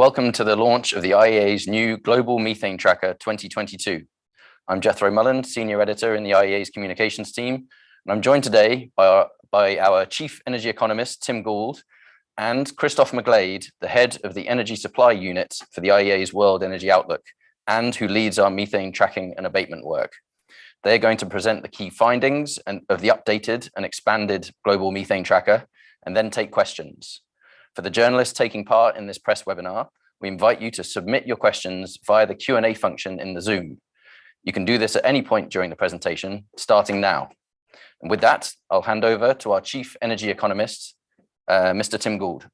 welcome to the launch of the IEA's new Global Methane Tracker 2022. I'm Jethro Mullen, Senior Editor in the IEA's Communications team, and I'm joined today by our Chief Energy Economist, Tim Gould, and Christophe McGlade, the Head of the Energy Supply Unit for the IEA's World Energy Outlook, and who leads our methane tracking and abatement work. They're going to present the key findings of the updated and expanded Global Methane Tracker, and then take questions. For the journalists taking part in this press webinar, we invite you to submit your questions via the Q&A function in the Zoom. You can do this at any point during the presentation, starting now. And with that, I'll hand over to our Chief Energy Economist, Mr. Tim Gould.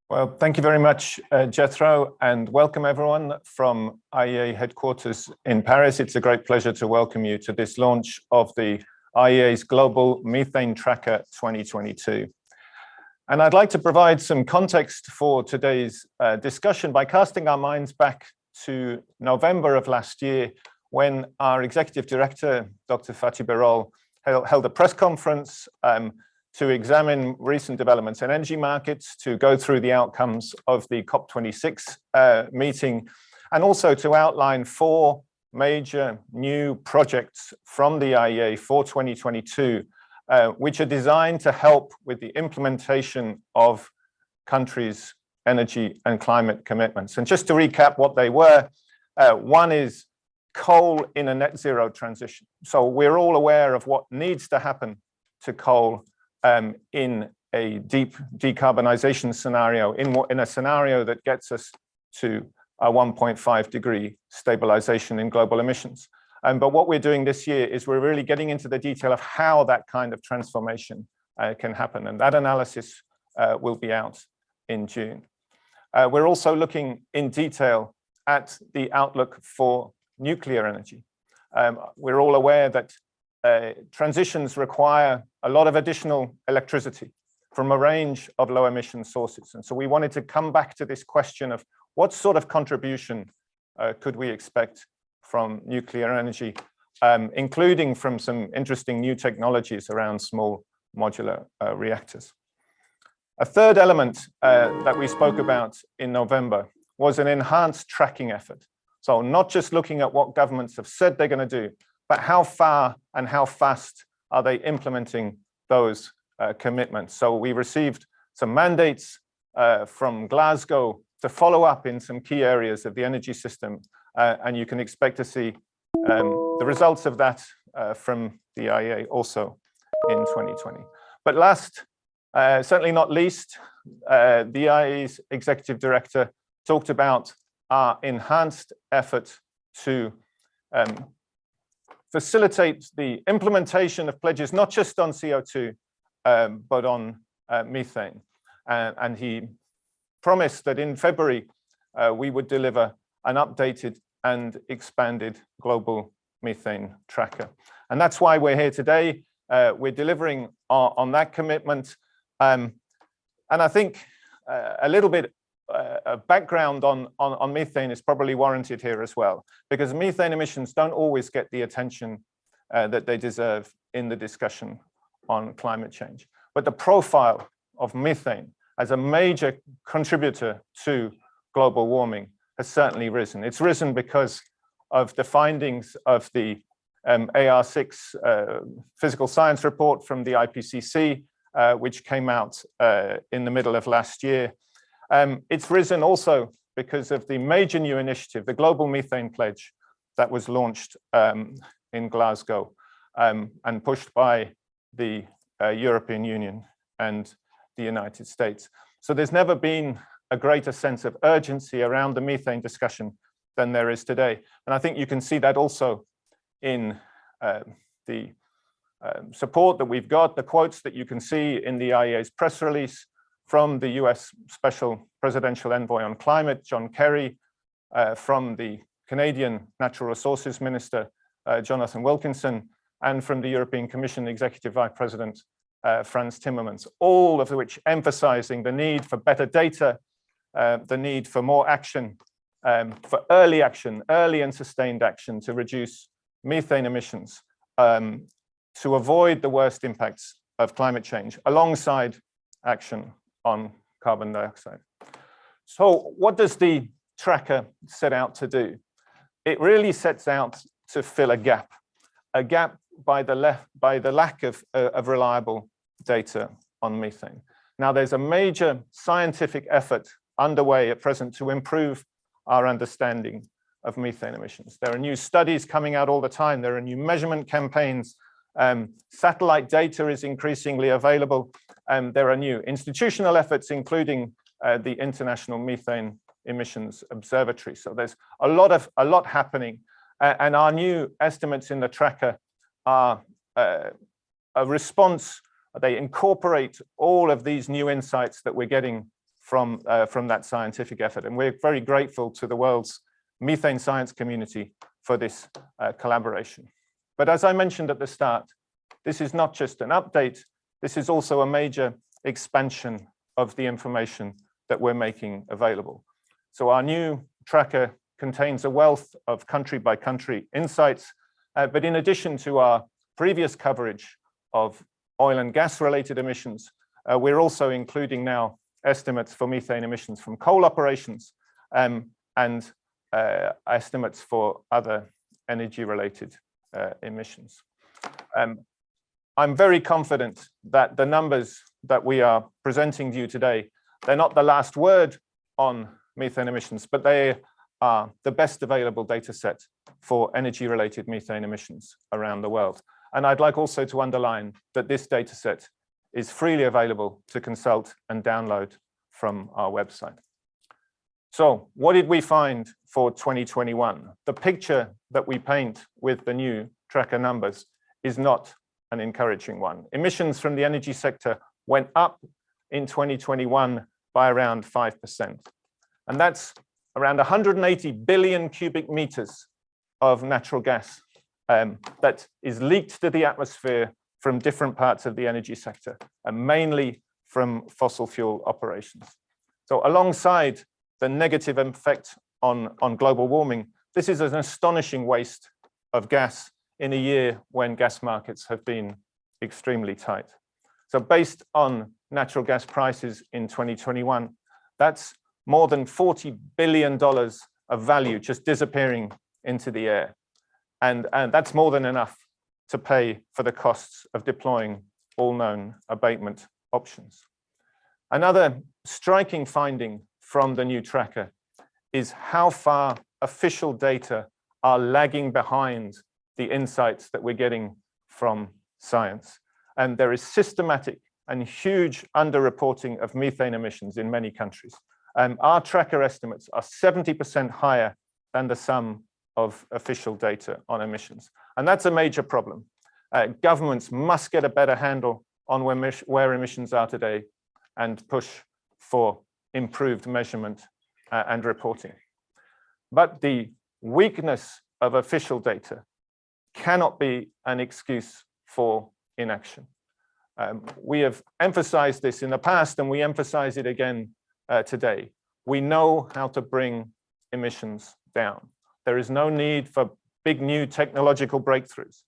Well, thank you very much, Jethro, and welcome everyone from IEA headquarters in Paris. It's a great pleasure to welcome you to this launch of the IEA's Global Methane Tracker 2022. And I'd like to provide some context for today's discussion by casting our minds back to November of last year, when our Executive Director, Dr. Fatih Birol, held a press conference to examine recent developments in energy markets, to go through the outcomes of the COP26 meeting, and also to outline 4 major new projects from the IEA for 2022, which are designed to help with the implementation of countries' energy and climate commitments. And just to recap what they were, one is coal in a net zero transition. So we're all aware of what needs to happen to coal in a deep decarbonization scenario, in a scenario that gets us to a 1.5 degree stabilization in global emissions. But what we're doing this year is we're really getting into the detail of how that kind of transformation can happen. And that analysis will be out in June. We're also looking in detail at the outlook for nuclear energy. We're all aware that transitions require a lot of additional electricity from a range of low emission sources. And so we wanted to come back to this question of what sort of contribution could we expect from nuclear energy, including from some interesting new technologies around small modular reactors. A third element that we spoke about in November was an enhanced tracking effort. So not just looking at what governments have said they're going to do, but how far and how fast are they implementing those commitments. So we received some mandates from Glasgow to follow up in some key areas of the energy system. And you can expect to see the results of that from the IEA also in 2020. But last, certainly not least, the IEA's Executive Director talked about our enhanced effort to facilitate the implementation of pledges, not just on CO2, but on methane. And he promised that in February, we would deliver an updated and expanded global methane tracker. And that's why we're here today. We're delivering on that commitment. And I think a little bit of background on methane is probably warranted here as well, because methane emissions don't always get the attention that they deserve in the discussion on climate change. But the profile of methane as a major contributor to global warming has certainly risen. It's risen because of the findings of the AR6 physical science report from the IPCC, which came out in the middle of last year. It's risen also because of the major new initiative, the Global Methane Pledge, that was launched in Glasgow and pushed by the European Union and the United States. So there's never been a greater sense of urgency around the methane discussion than there is today. And I think you can see that also in the support that we've got, the quotes that you can see in the IEA's press release from the US Special Presidential Envoy on Climate, John Kerry, from the Canadian Natural Resources Minister, Jonathan Wilkinson, and from the European Commission Executive Vice President, Frans Timmermans, all of which emphasizing the need for better data, the need for more action, for early action, early and sustained action to reduce methane emissions, to avoid the worst impacts of climate change, alongside action on carbon dioxide. So what does the tracker set out to do? It really sets out to fill a gap by the lack of reliable data on methane. Now, there's a major scientific effort underway at present to improve our understanding of methane emissions. There are new studies coming out all the time. There are new measurement campaigns. Satellite data is increasingly available. There are new institutional efforts, including the International Methane Emissions Observatory. So there's a lot happening. And our new estimates in the tracker are a response. They incorporate all of these new insights that we're getting from that scientific effort. And we're very grateful to the world's methane science community for this collaboration. But as I mentioned at the start, this is not just an update. This is also a major expansion of the information that we're making available. So our new tracker contains a wealth of country-by-country insights. But in addition to our previous coverage of oil and gas-related emissions, we're also including now estimates for methane emissions from coal operations and estimates for other energy-related emissions. I'm very confident that the numbers that we are presenting to you today, they're not the last word on methane emissions, but they are the best available data set for energy-related methane emissions around the world. And I'd like also to underline that this data set is freely available to consult and download from our website. So what did we find for 2021? The picture that we paint with the new tracker numbers is not an encouraging one. Emissions from the energy sector went up in 2021 by around 5%. And that's around 180 billion cubic meters of natural gas that is leaked to the atmosphere from different parts of the energy sector, and mainly from fossil fuel operations. So alongside the negative effect on global warming, this is an astonishing waste of gas in a year when gas markets have been extremely tight. So based on natural gas prices in 2021, that's more than $40 billion of value just disappearing into the air. And that's more than enough to pay for the costs of deploying all known abatement options. Another striking finding from the new tracker is how far official data are lagging behind the insights that we're getting from science. And there is systematic and huge underreporting of methane emissions in many countries. Our tracker estimates are 70% higher than the sum of official data on emissions. And that's a major problem. Governments must get a better handle on where emissions are today and push for improved measurement and reporting. But the weakness of official data cannot be an excuse for inaction. We have emphasized this in the past, and we emphasize it again today. We know how to bring emissions down. There is no need for big new technological breakthroughs.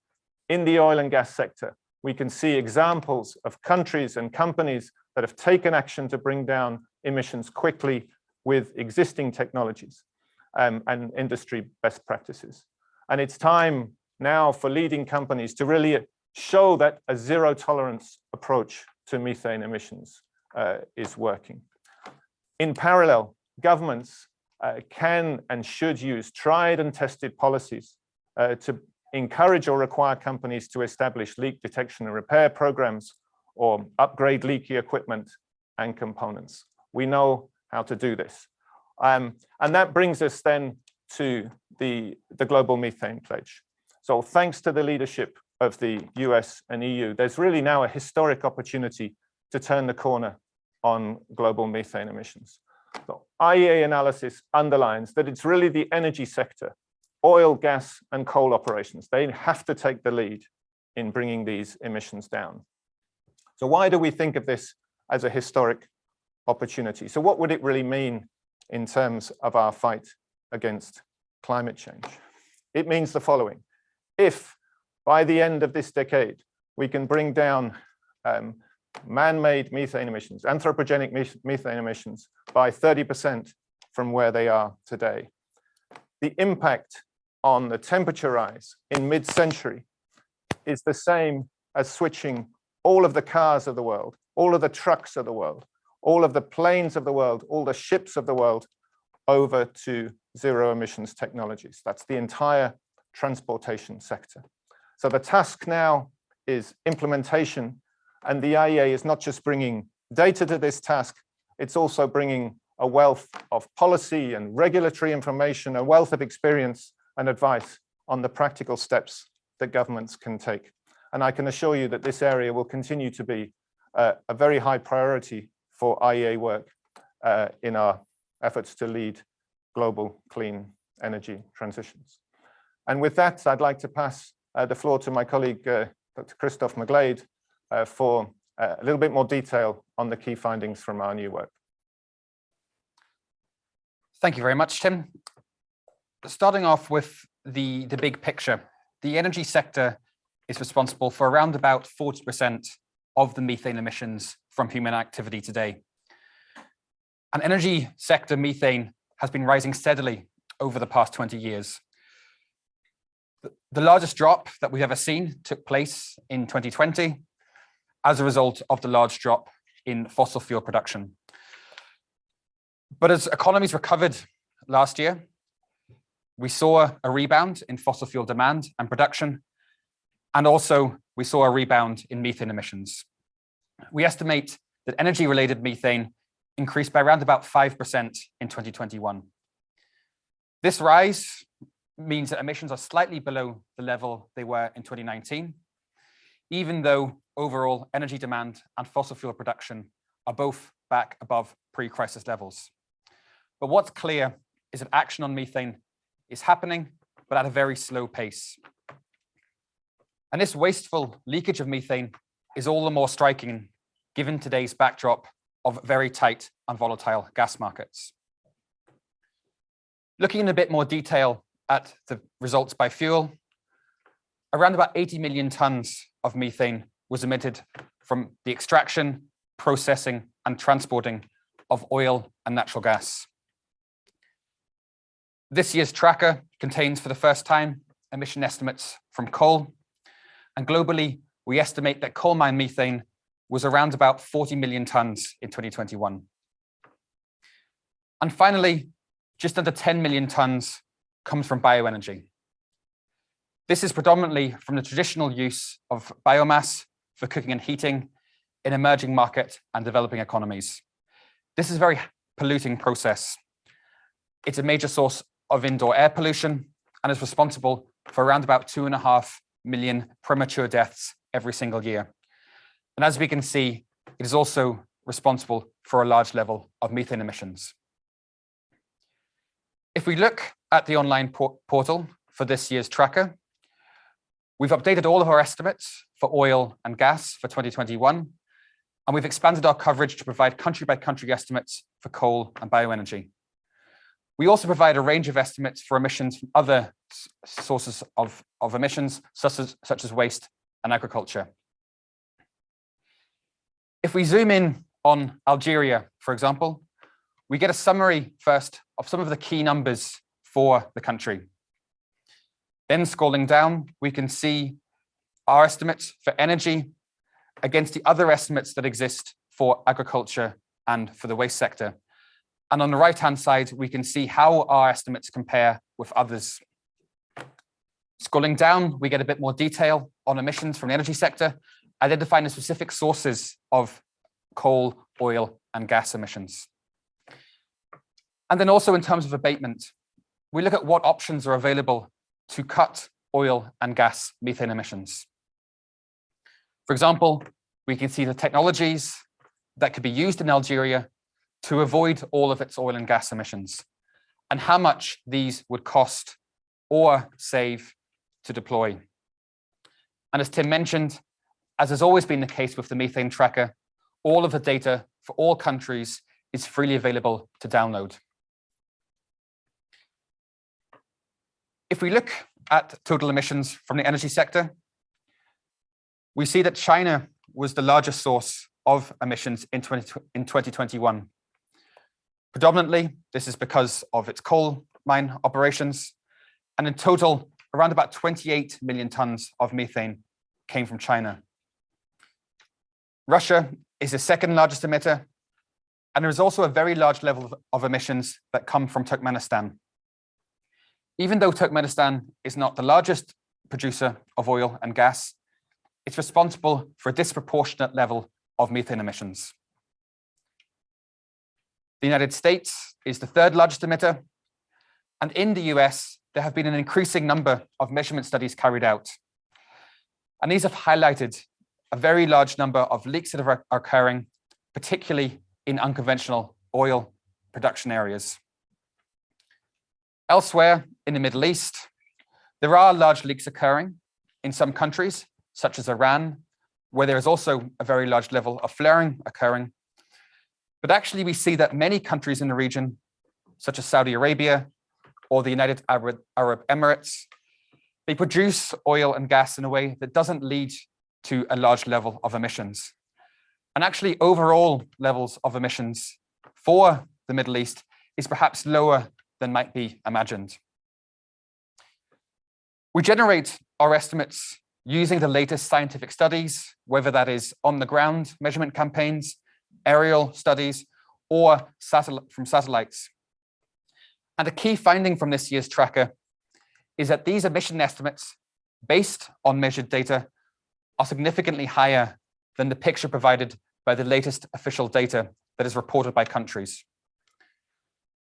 In the oil and gas sector, we can see examples of countries and companies that have taken action to bring down emissions quickly with existing technologies and industry best practices. And it's time now for leading companies to really show that a zero tolerance approach to methane emissions is working. In parallel, governments can and should use tried and tested policies to encourage or require companies to establish leak detection and repair programs or upgrade leaky equipment and components. We know how to do this. And that brings us then to the Global Methane Pledge. So thanks to the leadership of the US and EU, there's really now a historic opportunity to turn the corner on global methane emissions. So IEA analysis underlines that it's really the energy sector, oil, gas, and coal operations. They have to take the lead in bringing these emissions down. So why do we think of this as a historic opportunity? So what would it really mean in terms of our fight against climate change? It means the following. If by the end of this decade, we can bring down man-made methane emissions, anthropogenic methane emissions, by 30% from where they are today. The impact on the temperature rise in mid-century is the same as switching all of the cars of the world, all of the trucks of the world, all of the planes of the world, all the ships of the world over to zero emissions technologies. That's the entire transportation sector. So the task now is implementation, and the IEA is not just bringing data to this task, it's also bringing a wealth of policy and regulatory information, a wealth of experience and advice on the practical steps that governments can take. And I can assure you that this area will continue to be a very high priority for IEA work in our efforts to lead global clean energy transitions. And with that, I'd like to pass the floor to my colleague, Dr. Christophe McGlade, for a little bit more detail on the key findings from our new work. Thank you very much, Tim. Starting off with the big picture, the energy sector is responsible for around about 40% of the methane emissions from human activity today. And energy sector methane has been rising steadily over the past 20 years. The largest drop that we've ever seen took place in 2020 as a result of the large drop in fossil fuel production. But as economies recovered last year, we saw a rebound in fossil fuel demand and production, and also we saw a rebound in methane emissions. We estimate that energy-related methane increased by around about 5% in 2021. This rise means that emissions are slightly below the level they were in 2019, even though overall energy demand and fossil fuel production are both back above pre-crisis levels. But what's clear is that action on methane is happening, but at a very slow pace. And this wasteful leakage of methane is all the more striking given today's backdrop of very tight and volatile gas markets. Looking in a bit more detail at the results by fuel, around about 80 million tons of methane was emitted from the extraction, processing, and transporting of oil and natural gas. This year's tracker contains for the first time emission estimates from coal, and globally we estimate that coal mine methane was around about 40 million tons in 2021. And finally, just under 10 million tons comes from bioenergy. This is predominantly from the traditional use of biomass for cooking and heating in emerging market and developing economies. This is a very polluting process. It's a major source of indoor air pollution and is responsible for around about 2.5 million premature deaths every single year. And as we can see, it is also responsible for a large level of methane emissions. If we look at the online portal for this year's tracker, we've updated all of our estimates for oil and gas for 2021, and we've expanded our coverage to provide country-by-country estimates for coal and bioenergy. We also provide a range of estimates for emissions from other sources of emissions, such as waste and agriculture. If we zoom in on Algeria, for example, we get a summary first of some of the key numbers for the country. Then scrolling down, we can see our estimates for energy against the other estimates that exist for agriculture and for the waste sector. And on the right-hand side, we can see how our estimates compare with others. Scrolling down, we get a bit more detail on emissions from the energy sector, identifying the specific sources of coal, oil, and gas emissions. And then also in terms of abatement, we look at what options are available to cut oil and gas methane emissions. For example, we can see the technologies that could be used in Algeria to avoid all of its oil and gas emissions, and how much these would cost or save to deploy. And as Tim mentioned, as has always been the case with the methane tracker, all of the data for all countries is freely available to download. If we look at total emissions from the energy sector, we see that China was the largest source of emissions in 2021. Predominantly, this is because of its coal mine operations, and in total, around about 28 million tons of methane came from China. Russia is the second largest emitter, and there is also a very large level of emissions that come from Turkmenistan. Even though Turkmenistan is not the largest producer of oil and gas, it's responsible for a disproportionate level of methane emissions. The United States is the third largest emitter, and in the US, there have been an increasing number of measurement studies carried out. And these have highlighted a very large number of leaks that are occurring, particularly in unconventional oil production areas. Elsewhere in the Middle East, there are large leaks occurring in some countries, such as Iran, where there is also a very large level of flaring occurring. But actually, we see that many countries in the region, such as Saudi Arabia or the United Arab Emirates, they produce oil and gas in a way that doesn't lead to a large level of emissions. And actually, overall levels of emissions for the Middle East is perhaps lower than might be imagined. We generate our estimates using the latest scientific studies, whether that is on the ground measurement campaigns, aerial studies, or from satellites. And a key finding from this year's tracker is that these emission estimates, based on measured data, are significantly higher than the picture provided by the latest official data that is reported by countries.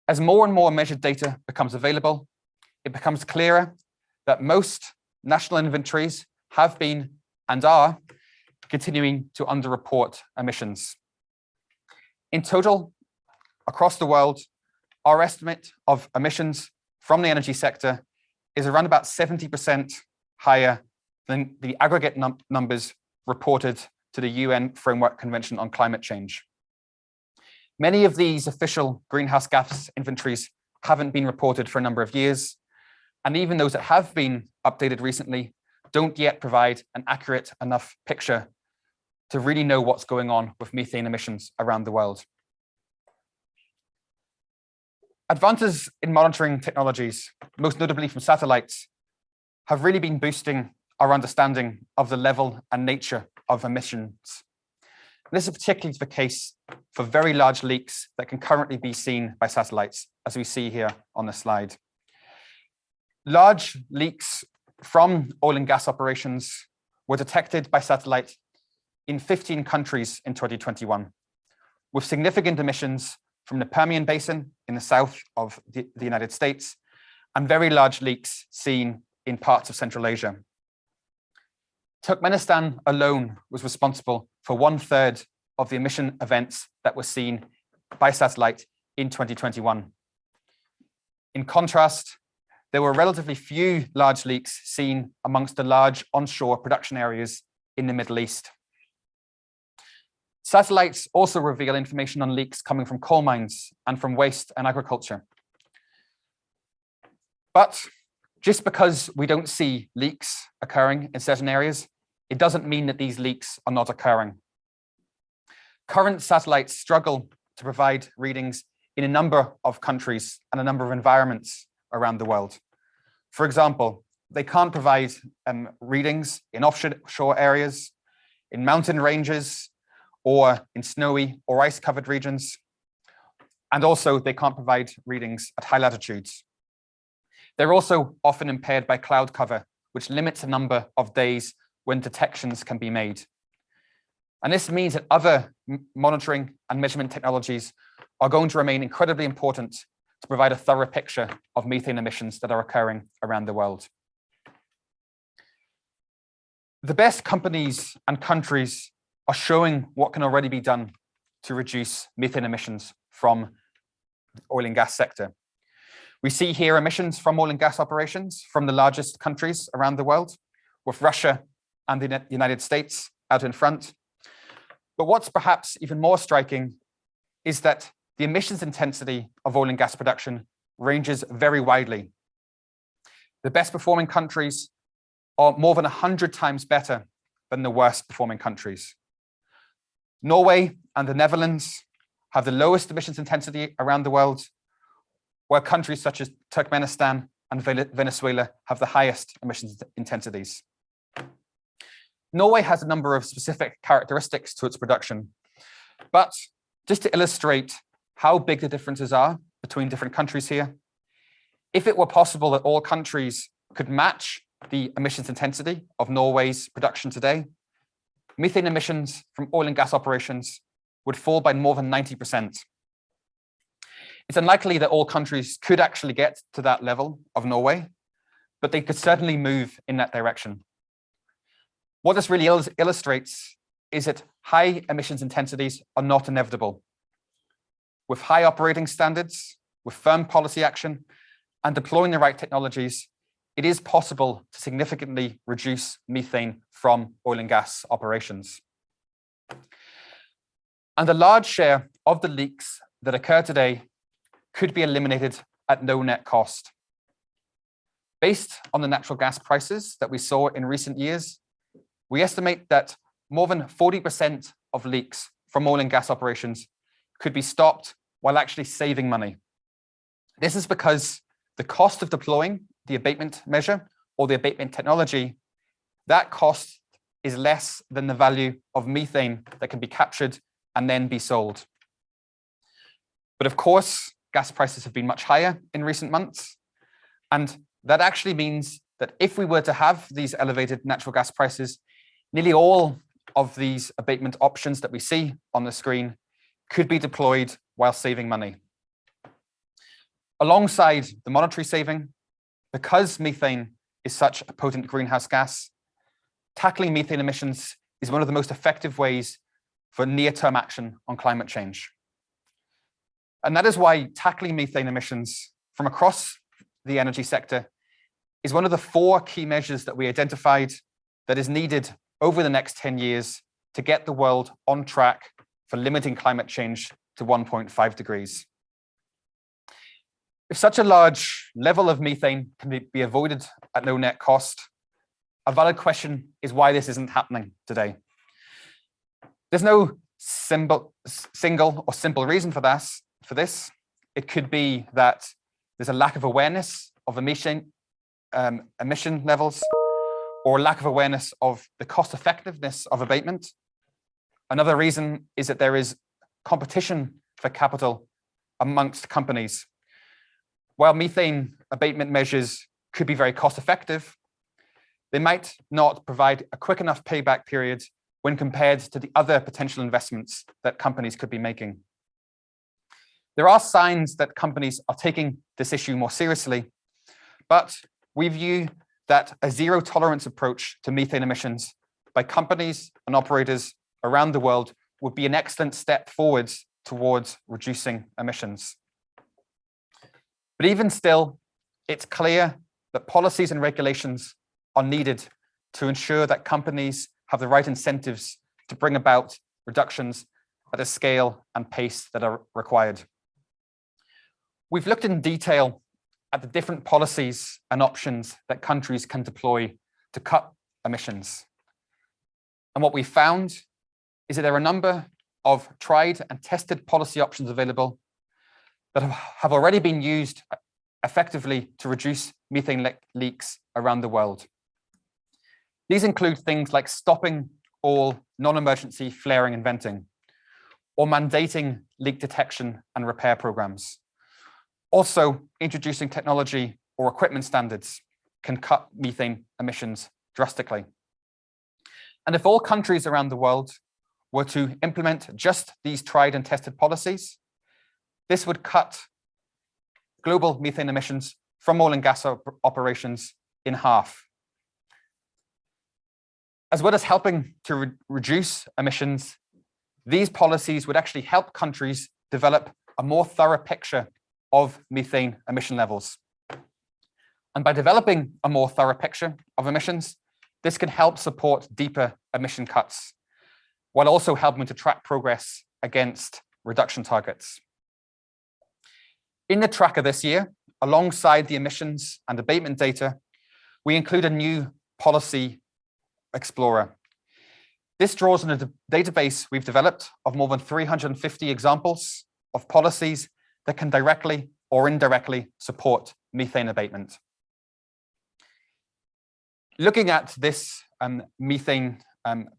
As more and more measured data becomes available, it becomes clearer that most national inventories have been and are continuing to underreport emissions. In total, across the world, our estimate of emissions from the energy sector is around about 70% higher than the aggregate numbers reported to the UN Framework Convention on Climate Change. Many of these official greenhouse gas inventories haven't been reported for a number of years, and even those that have been updated recently don't yet provide an accurate enough picture to really know what's going on with methane emissions around the world. Advances in monitoring technologies, most notably from satellites, have really been boosting our understanding of the level and nature of emissions. This is particularly the case for very large leaks that can currently be seen by satellites, as we see here on the slide. Large leaks from oil and gas operations were detected by satellite in 15 countries in 2021, with significant emissions from the Permian Basin in the south of the United States, and very large leaks seen in parts of Central Asia. Turkmenistan alone was responsible for 1/3 of the emission events that were seen by satellite in 2021. In contrast, there were relatively few large leaks seen amongst the large onshore production areas in the Middle East. Satellites also reveal information on leaks coming from coal mines and from waste and agriculture. But just because we don't see leaks occurring in certain areas, it doesn't mean that these leaks are not occurring. Current satellites struggle to provide readings in a number of countries and a number of environments around the world. For example, they can't provide readings in offshore areas, in mountain ranges, or in snowy or ice-covered regions. And also, they can't provide readings at high latitudes. They're also often impaired by cloud cover, which limits the number of days when detections can be made. And this means that other monitoring and measurement technologies are going to remain incredibly important to provide a thorough picture of methane emissions that are occurring around the world. The best companies and countries are showing what can already be done to reduce methane emissions from the oil and gas sector. We see here emissions from oil and gas operations from the largest countries around the world, with Russia and the United States out in front. But what's perhaps even more striking is that the emissions intensity of oil and gas production ranges very widely. The best performing countries are more than 100 times better than the worst performing countries. Norway and the Netherlands have the lowest emissions intensity around the world, where countries such as Turkmenistan and Venezuela have the highest emissions intensities. Norway has a number of specific characteristics to its production, but just to illustrate how big the differences are between different countries here, if it were possible that all countries could match the emissions intensity of Norway's production today, methane emissions from oil and gas operations would fall by more than 90%. It's unlikely that all countries could actually get to that level of Norway, but they could certainly move in that direction. What this really illustrates is that high emissions intensities are not inevitable. With high operating standards, with firm policy action, and deploying the right technologies, it is possible to significantly reduce methane from oil and gas operations. And a large share of the leaks that occur today could be eliminated at no net cost. Based on the natural gas prices that we saw in recent years, we estimate that more than 40% of leaks from oil and gas operations could be stopped while actually saving money. This is because the cost of deploying the abatement measure or the abatement technology, that cost is less than the value of methane that can be captured and then be sold. But of course, gas prices have been much higher in recent months. And that actually means that if we were to have these elevated natural gas prices, nearly all of these abatement options that we see on the screen could be deployed while saving money. Alongside the monetary saving, because methane is such a potent greenhouse gas, tackling methane emissions is one of the most effective ways for near-term action on climate change. And that is why tackling methane emissions from across the energy sector is one of the 4 key measures that we identified that is needed over the next 10 years to get the world on track for limiting climate change to 1.5 degrees. If such a large level of methane can be avoided at no net cost, a valid question is why this isn't happening today. There's no single or simple reason for this. It could be that there's a lack of awareness of emission levels, or a lack of awareness of the cost effectiveness of abatement. Another reason is that there is competition for capital amongst companies. While methane abatement measures could be very cost effective, they might not provide a quick enough payback period when compared to the other potential investments that companies could be making. There are signs that companies are taking this issue more seriously, but we view that a zero tolerance approach to methane emissions by companies and operators around the world would be an excellent step forwards towards reducing emissions. But even still, it's clear that policies and regulations are needed to ensure that companies have the right incentives to bring about reductions at a scale and pace that are required. We've looked in detail at the different policies and options that countries can deploy to cut emissions. And what we found is that there are a number of tried and tested policy options available that have already been used effectively to reduce methane leaks around the world. These include things like stopping all non-emergency flaring and venting, or mandating leak detection and repair programs. Also, introducing technology or equipment standards can cut methane emissions drastically. And if all countries around the world were to implement just these tried and tested policies, this would cut global methane emissions from oil and gas operations in half. As well as helping to reduce emissions, these policies would actually help countries develop a more thorough picture of methane emission levels. And by developing a more thorough picture of emissions, this can help support deeper emission cuts, while also helping to track progress against reduction targets. In the tracker this year, alongside the emissions and abatement data, we include a new policy explorer. This draws on a database we've developed of more than 350 examples of policies that can directly or indirectly support methane abatement. Looking at this methane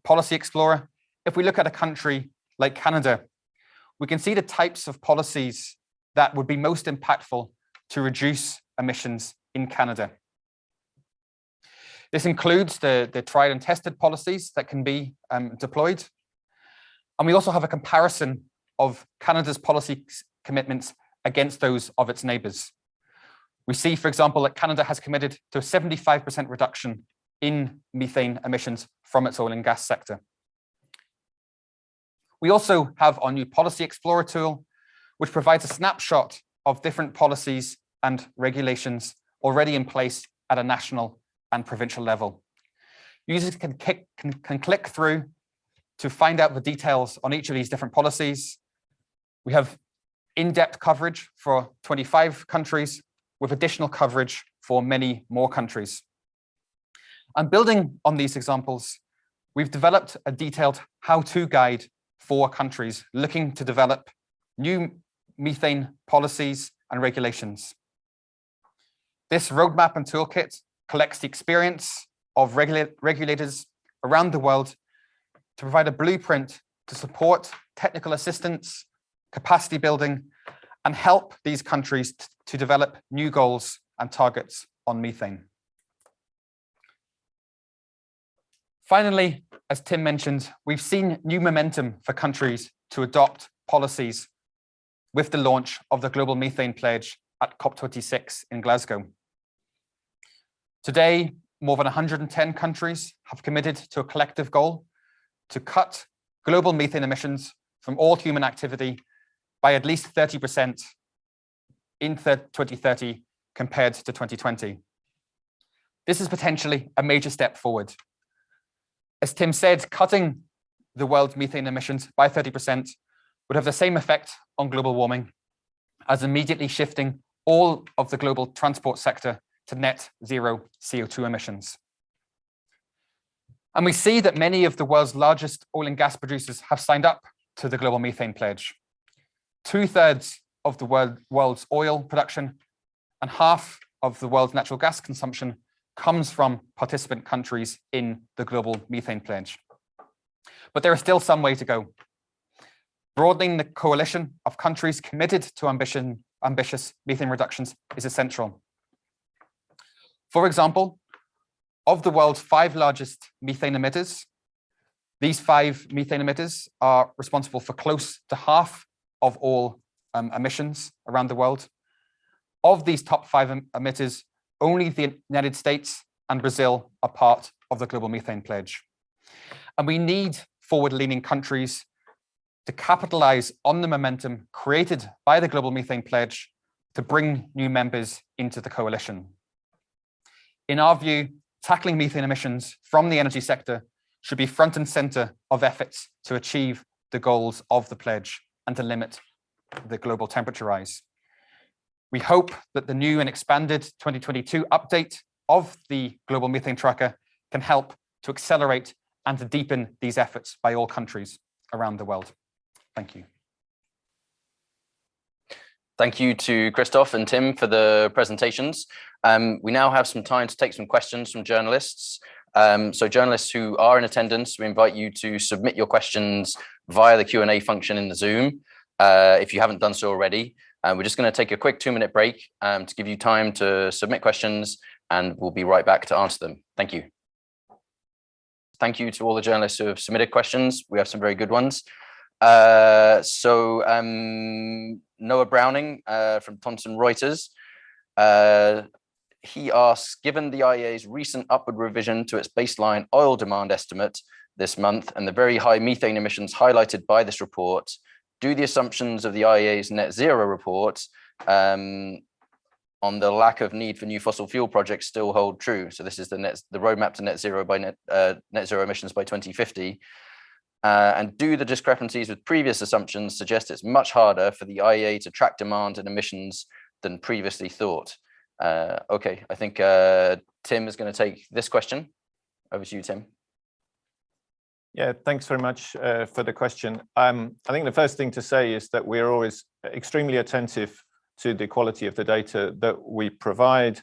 policy explorer, if we look at a country like Canada, we can see the types of policies that would be most impactful to reduce emissions in Canada. This includes the tried and tested policies that can be deployed. And we also have a comparison of Canada's policy commitments against those of its neighbours. We see, for example, that Canada has committed to a 75% reduction in methane emissions from its oil and gas sector. We also have our new Policy Explorer tool, which provides a snapshot of different policies and regulations already in place at a national and provincial level. Users can click through to find out the details on each of these different policies. We have in-depth coverage for 25 countries with additional coverage for many more countries. And building on these examples, we've developed a detailed how-to guide for countries looking to develop new methane policies and regulations. This roadmap and toolkit collects the experience of regulators around the world to provide a blueprint to support technical assistance, capacity building, and help these countries to develop new goals and targets on methane. Finally, as Tim mentioned, we've seen new momentum for countries to adopt policies with the launch of the Global Methane Pledge at COP26 in Glasgow. Today, more than 110 countries have committed to a collective goal to cut global methane emissions from all human activity by at least 30% in 2030 compared to 2020. This is potentially a major step forward. As Tim said, cutting the world's methane emissions by 30% would have the same effect on global warming as immediately shifting all of the global transport sector to net zero CO2 emissions. And we see that many of the world's largest oil and gas producers have signed up to the Global Methane Pledge. 2/3 of the world's oil production and half of the world's natural gas consumption comes from participant countries in the Global Methane Pledge. But there is still some way to go. Broadening the coalition of countries committed to ambitious methane reductions is essential. For example, of the world's 5 largest methane emitters, these 5 methane emitters are responsible for close to half of all emissions around the world. Of these top 5 emitters, only the United States and Brazil are part of the Global Methane Pledge. And we need forward-leaning countries to capitalize on the momentum created by the Global Methane Pledge to bring new members into the coalition. In our view, tackling methane emissions from the energy sector should be front and center of efforts to achieve the goals of the pledge and to limit the global temperature rise. We hope that the new and expanded 2022 update of the Global Methane Tracker can help to accelerate and to deepen these efforts by all countries around the world. Thank you. Thank you to Christoph and Tim for the presentations. We now have some time to take some questions from journalists. So journalists who are in attendance, we invite you to submit your questions via the Q&A function in the Zoom, if you haven't done so already. We're just going to take a quick 2-minute break to give you time to submit questions, and we'll be right back to answer them. Thank you. Thank you to all the journalists who have submitted questions. We have some very good ones. Noah Browning from Thomson Reuters. He asks, given the IEA's recent upward revision to its baseline oil demand estimate this month and the very high methane emissions highlighted by this report, do the assumptions of the IEA's net zero report on the lack of need for new fossil fuel projects still hold true? So this is the roadmap to net zero emissions by 2050. And do the discrepancies with previous assumptions suggest it's much harder for the IEA to track demand and emissions than previously thought? Okay, I think Tim is going to take this question. Over to you, Tim. Yeah, thanks very much for the question. I think the first thing to say is that we're always extremely attentive to the quality of the data that we provide.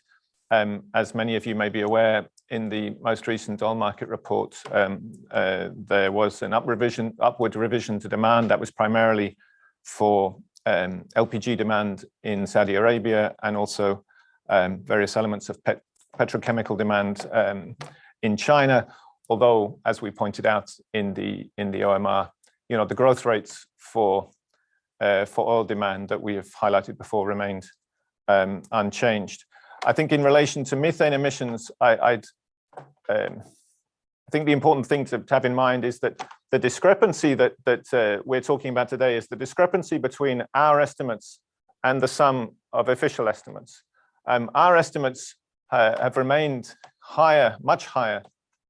As many of you may be aware, in the most recent oil market report, there was an upward revision to demand that was primarily for LPG demand in Saudi Arabia, and also various elements of petrochemical demand in China. Although, as we pointed out in the OMR, the growth rates for oil demand that we have highlighted before remained unchanged. I think in relation to methane emissions, I think the important thing to have in mind is that the discrepancy that we're talking about today is the discrepancy between our estimates and the sum of official estimates. Our estimates have remained higher, much higher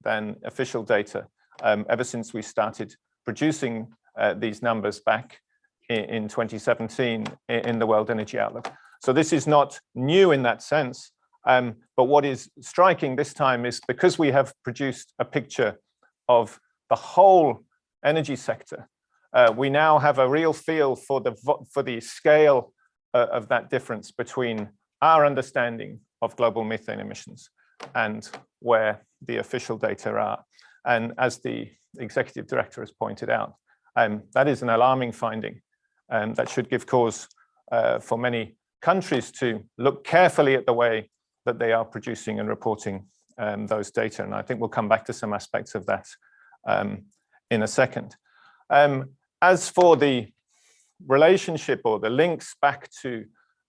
than official data ever since we started producing these numbers back in 2017 in the World Energy Outlook. So this is not new in that sense, but what is striking this time is because we have produced a picture of the whole energy sector, we now have a real feel for the scale of that difference between our understanding of global methane emissions and where the official data are. And as the executive director has pointed out, that is an alarming finding, that should give cause for many countries to look carefully at the way that they are producing and reporting those data. And I think we'll come back to some aspects of that in a second. As for the relationship or the links back to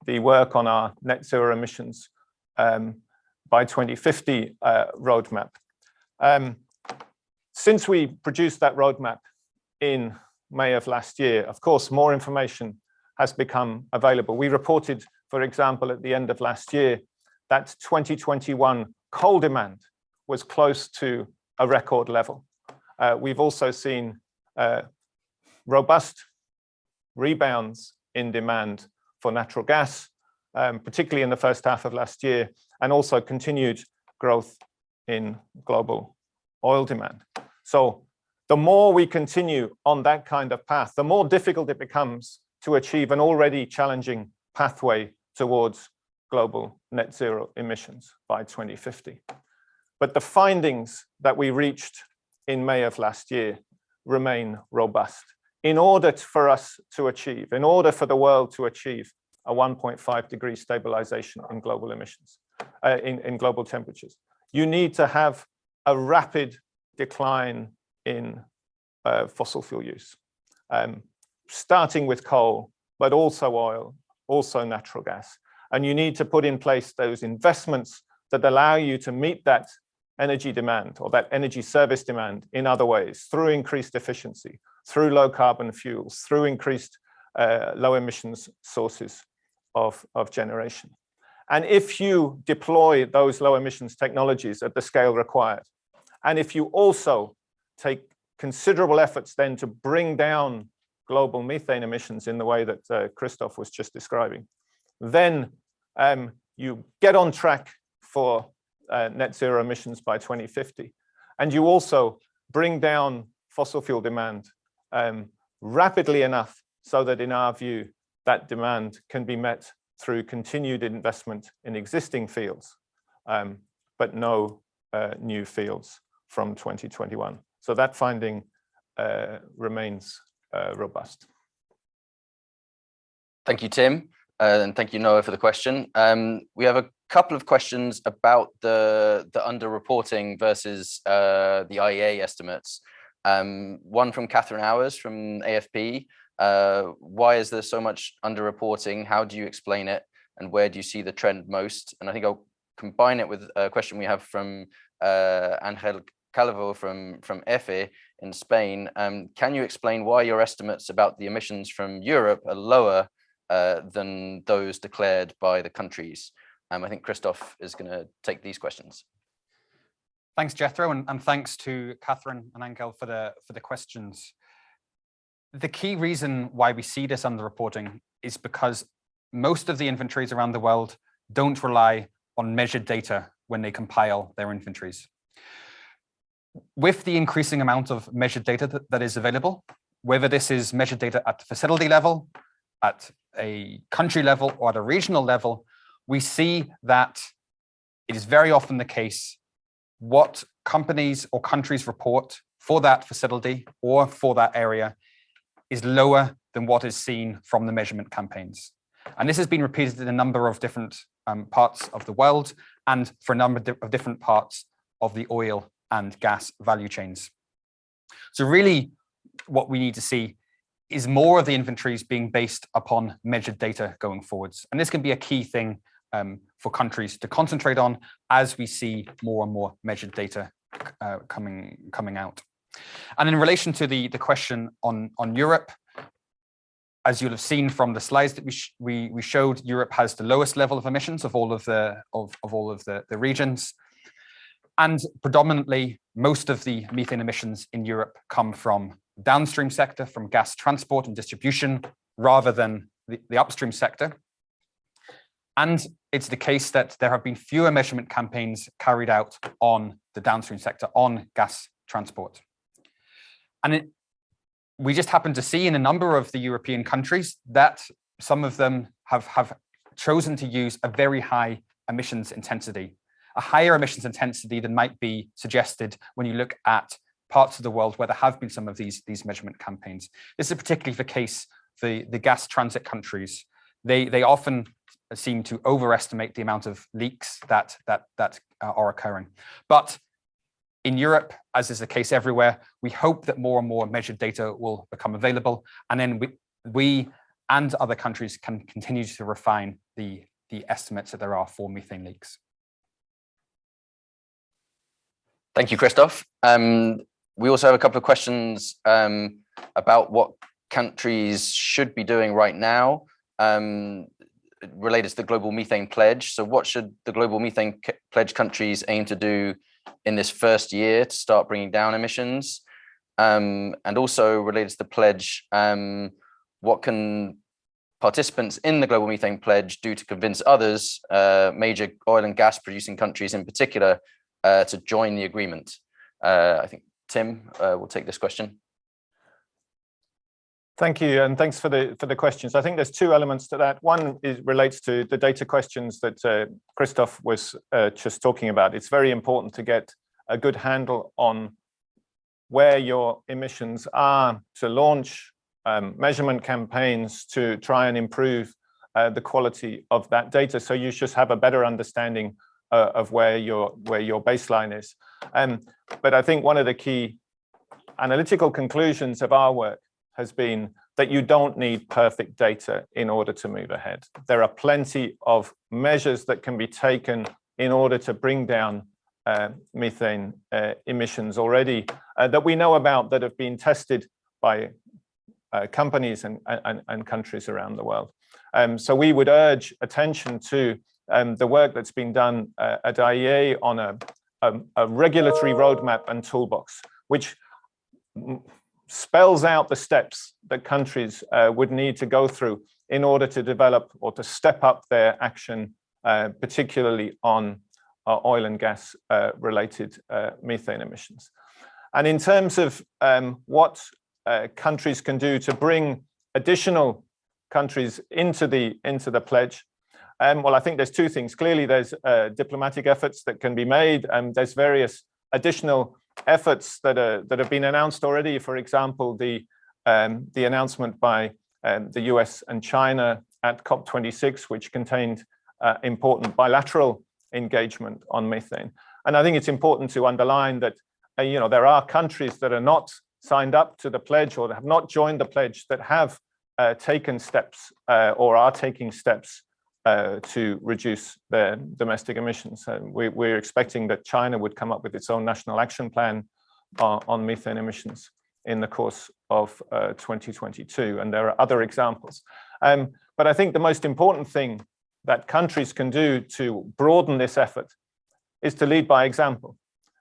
the work on our net zero emissions by 2050 roadmap. Since we produced that roadmap in May of last year, of course, more information has become available. We reported, for example, at the end of last year, that 2021 coal demand was close to a record level. We've also seen robust rebounds in demand for natural gas, particularly in the first half of last year, and also continued growth in global oil demand. So the more we continue on that kind of path, the more difficult it becomes to achieve an already challenging pathway towards global net zero emissions by 2050. But the findings that we reached in May of last year remain robust. In order for us to achieve, in order for the world to achieve a 1.5 degree stabilization in global emissions, in global temperatures, you need to have a rapid decline in fossil fuel use, starting with coal, but also oil, also natural gas. And you need to put in place those investments that allow you to meet that energy demand or that energy service demand in other ways, through increased efficiency, through low carbon fuels, through increased low emissions sources of generation. And if you deploy those low emissions technologies at the scale required, and if you also take considerable efforts then to bring down global methane emissions in the way that Christoph was just describing, then you get on track for net zero emissions by 2050. And you also bring down fossil fuel demand rapidly enough so that, in our view, that demand can be met through continued investment in existing fields, but no new fields from 2021. So that finding remains robust. Thank you, Tim, and thank you, Noah, for the question. We have a couple of questions about the underreporting versus the IEA estimates. One from Catherine Hours from AFP. Why is there so much underreporting? How do you explain it? And where do you see the trend most? And I think I'll combine it with a question we have from Angel Calvo from EFE in Spain. Can you explain why your estimates about the emissions from Europe are lower than those declared by the countries? I think Christoph is going to take these questions. Thanks, Jethro, and thanks to Catherine and Angel for the questions. The key reason why we see this underreporting is because most of the inventories around the world don't rely on measured data when they compile their inventories. with the increasing amount of measured data that is available, whether this is measured data at the facility level, at a country level, or at a regional level, we see that it is very often the case what companies or countries report for that facility or for that area is lower than what is seen from the measurement campaigns. And this has been repeated in a number of different parts of the world and for a number of different parts of the oil and gas value chains. So really what we need to see is more of the inventories being based upon measured data going forwards. And this can be a key thing for countries to concentrate on as we see more and more measured data coming out. And in relation to the question on Europe, as you'll have seen from the slides that we showed, Europe has the lowest level of emissions of all of the regions. And predominantly, most of the methane emissions in Europe come from the downstream sector, from gas transport and distribution, rather than the upstream sector. And it's the case that there have been fewer measurement campaigns carried out on the downstream sector, on gas transport. And we just happen to see in a number of the European countries that some of them have chosen to use a very high emissions intensity, a higher emissions intensity than might be suggested when you look at parts of the world where there have been some of these measurement campaigns. This is particularly the case for the gas transit countries. They often seem to overestimate the amount of leaks that are occurring. But in Europe, as is the case everywhere, we hope that more and more measured data will become available, and then we and other countries can continue to refine the estimates that there are for methane leaks. Thank you, Christoph. We also have a couple of questions about what countries should be doing right now related to the Global Methane Pledge. So what should the Global Methane Pledge countries aim to do in this first year to start bringing down emissions? And also related to the pledge, what can participants in the Global Methane Pledge do to convince others, major oil and gas producing countries in particular, to join the agreement? I think Tim will take this question. Thank you, and thanks for the questions. I think there's two elements to that. One relates to the data questions that Christoph was just talking about. It's very important to get a good handle on where your emissions are, to launch measurement campaigns to try and improve the quality of that data, so you just have a better understanding of where your baseline is. But I think one of the key analytical conclusions of our work has been that you don't need perfect data in order to move ahead. There are plenty of measures that can be taken in order to bring down methane emissions already that we know about, that have been tested by companies and countries around the world. So we would urge attention to the work that's been done at IEA on a regulatory roadmap and toolbox, which spells out the steps that countries would need to go through in order to develop or to step up their action, particularly on oil and gas related methane emissions. And in terms of what countries can do to bring additional countries into the pledge, well, I think there's two things. Clearly, there's diplomatic efforts that can be made, and there's various additional efforts that have been announced already. For example, the announcement by the US and China at COP26, which contained important bilateral engagement on methane. And I think it's important to underline that there are countries that are not signed up to the pledge or have not joined the pledge that have taken steps or are taking steps to reduce their domestic emissions. And we're expecting that China would come up with its own national action plan on methane emissions in the course of 2022. And there are other examples. But I think the most important thing that countries can do to broaden this effort is to lead by example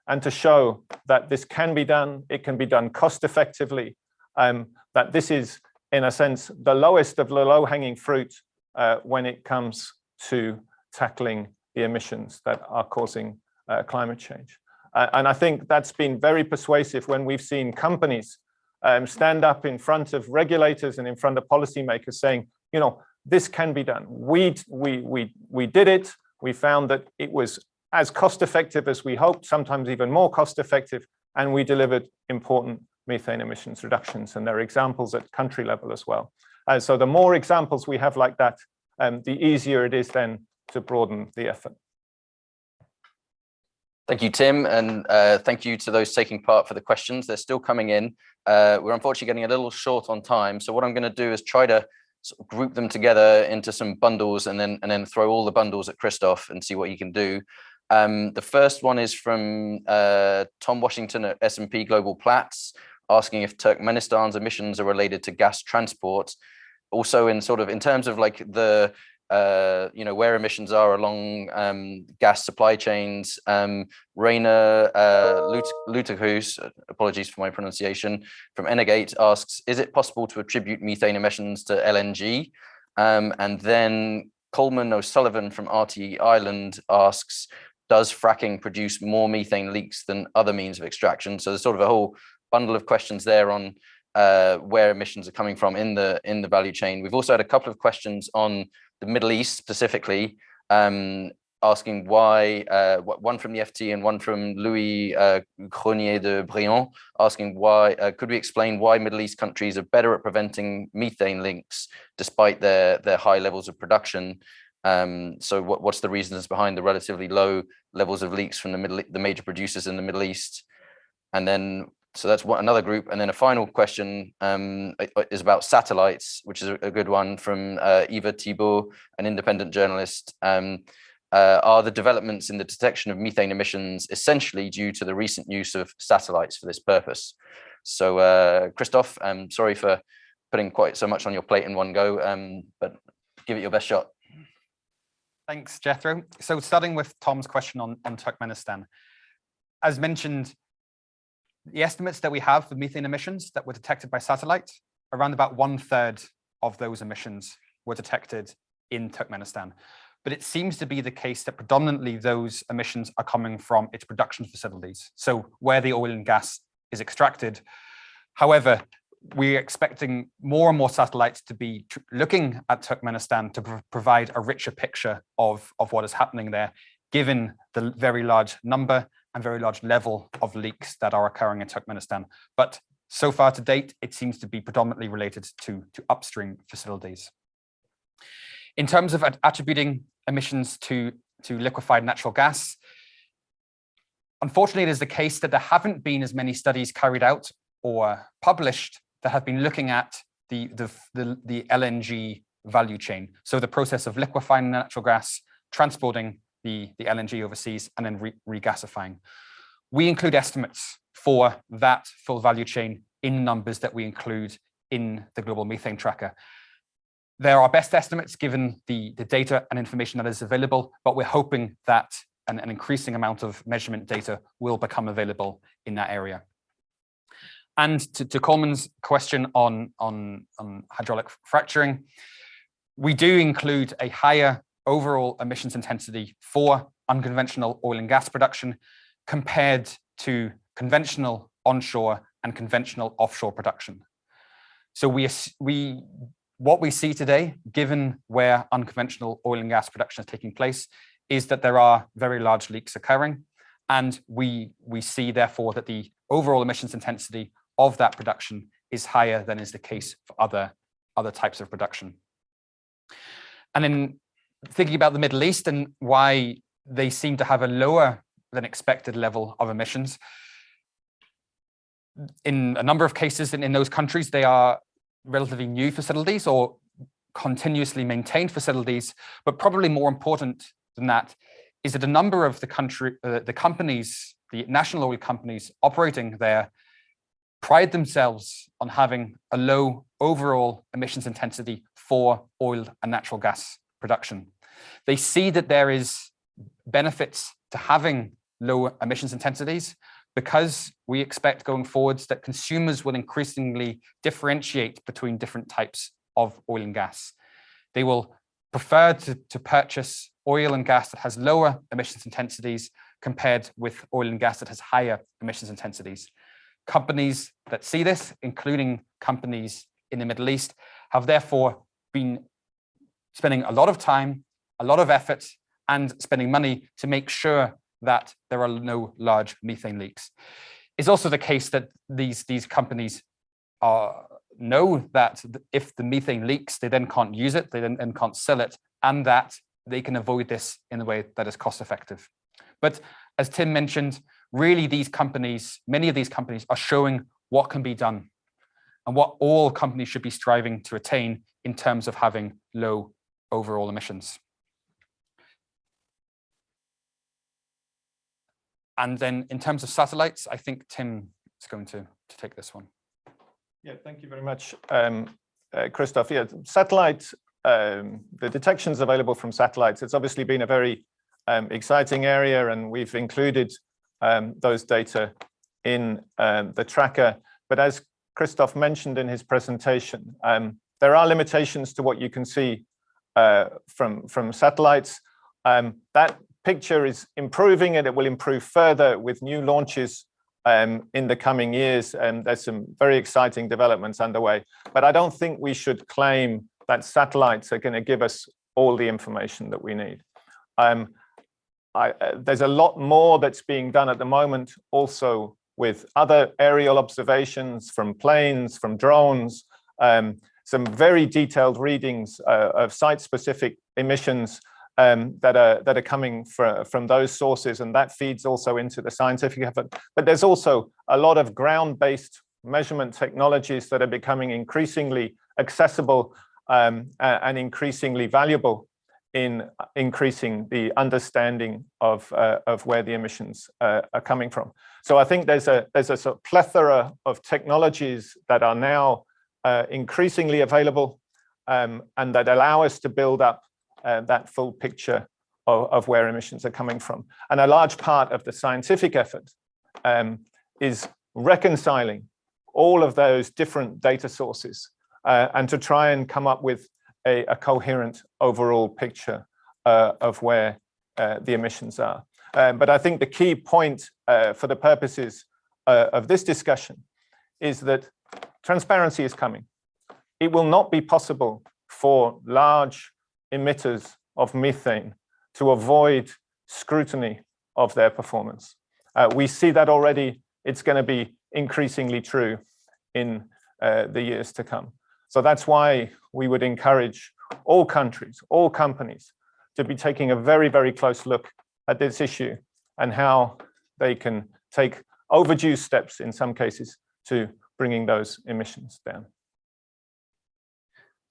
and to show that this can be done, it can be done cost effectively, that this is, in a sense, the lowest of the low-hanging fruit when it comes to tackling the emissions that are causing climate change. And I think that's been very persuasive when we've seen companies stand up in front of regulators and in front of policymakers saying, you know, this can be done. We did it. We found that it was as cost effective as we hoped, sometimes even more cost effective, and we delivered important methane emissions reductions. And there are examples at country level as well. So the more examples we have like that, the easier it is then to broaden the effort. Thank you, Tim, and thank you to those taking part for the questions. They're still coming in. We're unfortunately getting a little short on time, so what I'm going to do is try to sort of group them together into some bundles, and then throw all the bundles at Christoph and see what he can do. The first one is from Tom Washington at S&P Global Platts, asking if Turkmenistan's emissions are related to gas transport. Also, in terms of like the where emissions are along gas supply chains. Rainer Luterhus, apologies for my pronunciation, from Energate asks, is it possible to attribute methane emissions to LNG? And then Coleman O'Sullivan from RTE Ireland asks, does fracking produce more methane leaks than other means of extraction? So there's sort of a whole bundle of questions there on where emissions are coming from in the value chain. We've also had a couple of questions on the Middle East specifically, asking why, one from the FT and one from Louis Grenier de Briand, asking why, could we explain why Middle East countries are better at preventing methane leaks despite their high levels of production? So what's the reasons behind the relatively low levels of leaks from the major producers in the Middle East? And then, so that's another group. And then a final question is about satellites, which is a good one from Eva Thibault, an independent journalist. Are the developments in the detection of methane emissions essentially due to the recent use of satellites for this purpose? So Christoph, I'm sorry for putting quite so much on your plate in one go, but give it your best shot. Thanks, Jethro. So starting with Tom's question on Turkmenistan, as mentioned, the estimates that we have for methane emissions that were detected by satellite, around about 1/3 of those emissions were detected in Turkmenistan. But it seems to be the case that predominantly those emissions are coming from its production facilities, so where the oil and gas is extracted. However, we're expecting more and more satellites to be looking at Turkmenistan to provide a richer picture of what is happening there, given the very large number and very large level of leaks that are occurring in Turkmenistan. But so far to date, it seems to be predominantly related to upstream facilities. In terms of attributing emissions to liquefied natural gas, unfortunately, it is the case that there haven't been as many studies carried out or published that have been looking at the LNG value chain. So the process of liquefying natural gas, transporting the LNG overseas, and then regasifying. We include estimates for that full value chain in numbers that we include in the Global Methane Tracker. There are best estimates given the data and information that is available, but we're hoping that an increasing amount of measurement data will become available in that area. And to Coleman's question on hydraulic fracturing, we do include a higher overall emissions intensity for unconventional oil and gas production compared to conventional onshore and conventional offshore production. So what we see today, given where unconventional oil and gas production is taking place, is that there are very large leaks occurring, and we see therefore that the overall emissions intensity of that production is higher than is the case for other types of production. And then thinking about the Middle East and why they seem to have a lower than expected level of emissions, in a number of cases in those countries, they are relatively new facilities or continuously maintained facilities, but probably more important than that is that a number of the companies, the national oil companies operating there, pride themselves on having a low overall emissions intensity for oil and natural gas production. They see that there is benefits to having low emissions intensities because we expect going forwards that consumers will increasingly differentiate between different types of oil and gas. They will prefer to purchase oil and gas that has lower emissions intensities compared with oil and gas that has higher emissions intensities. Companies that see this, including companies in the Middle East, have therefore been spending a lot of time, a lot of effort, and spending money to make sure that there are no large methane leaks. It's also the case that these companies know that if the methane leaks, they then can't use it, they then can't sell it, and that they can avoid this in a way that is cost effective. But as Tim mentioned, really many of these companies are showing what can be done and what all companies should be striving to attain in terms of having low overall emissions. And then in terms of satellites, I think Tim is going to take this one. Yeah, thank you very much, Christoph. Yeah, satellites, the detections available from satellites, it's obviously been a very exciting area, and we've included those data in the tracker. But as Christoph mentioned in his presentation, there are limitations to what you can see from satellites. That picture is improving, and it will improve further with new launches in the coming years, and there's some very exciting developments underway. But I don't think we should claim that satellites are going to give us all the information that we need. There's a lot more that's being done at the moment, also with other aerial observations from planes, from drones, some very detailed readings of site-specific emissions that are coming from those sources, and that feeds also into the scientific effort. But there's also a lot of ground-based measurement technologies that are becoming increasingly accessible and increasingally valuable in increasing the understanding of where the emissions are coming from. So I think there's a sort of plethora of technologies that are now increasingly available and that allow us to build up that full picture of where emissions are coming from. And a large part of the scientific effort is reconciling all of those different data sources and to try and come up with a coherent overall picture of where the emissions are. But I think the key point for the purposes of this discussion is that transparency is coming. It will not be possible for large emitters of methane to avoid scrutiny of their performance. We see that already. It's going to be increasingly true in the years to come. So that's why we would encourage all countries, all companies, to be taking a very, very close look at this issue and how they can take overdue steps in some cases to bringing those emissions down.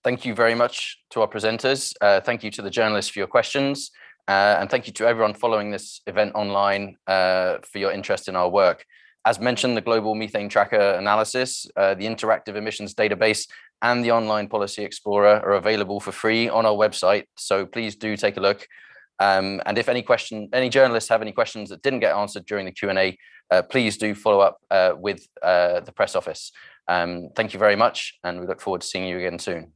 Thank you very much to our presenters. Thank you to the journalists for your questions. And thank you to everyone following this event online for your interest in our work. As mentioned, the Global Methane Tracker analysis, the interactive emissions database, and the online policy explorer are available for free on our website. So please do take a look. And if any journalists have any questions that didn't get answered during the Q&A, please do follow up with the press office. Thank you very much, and we look forward to seeing you again soon.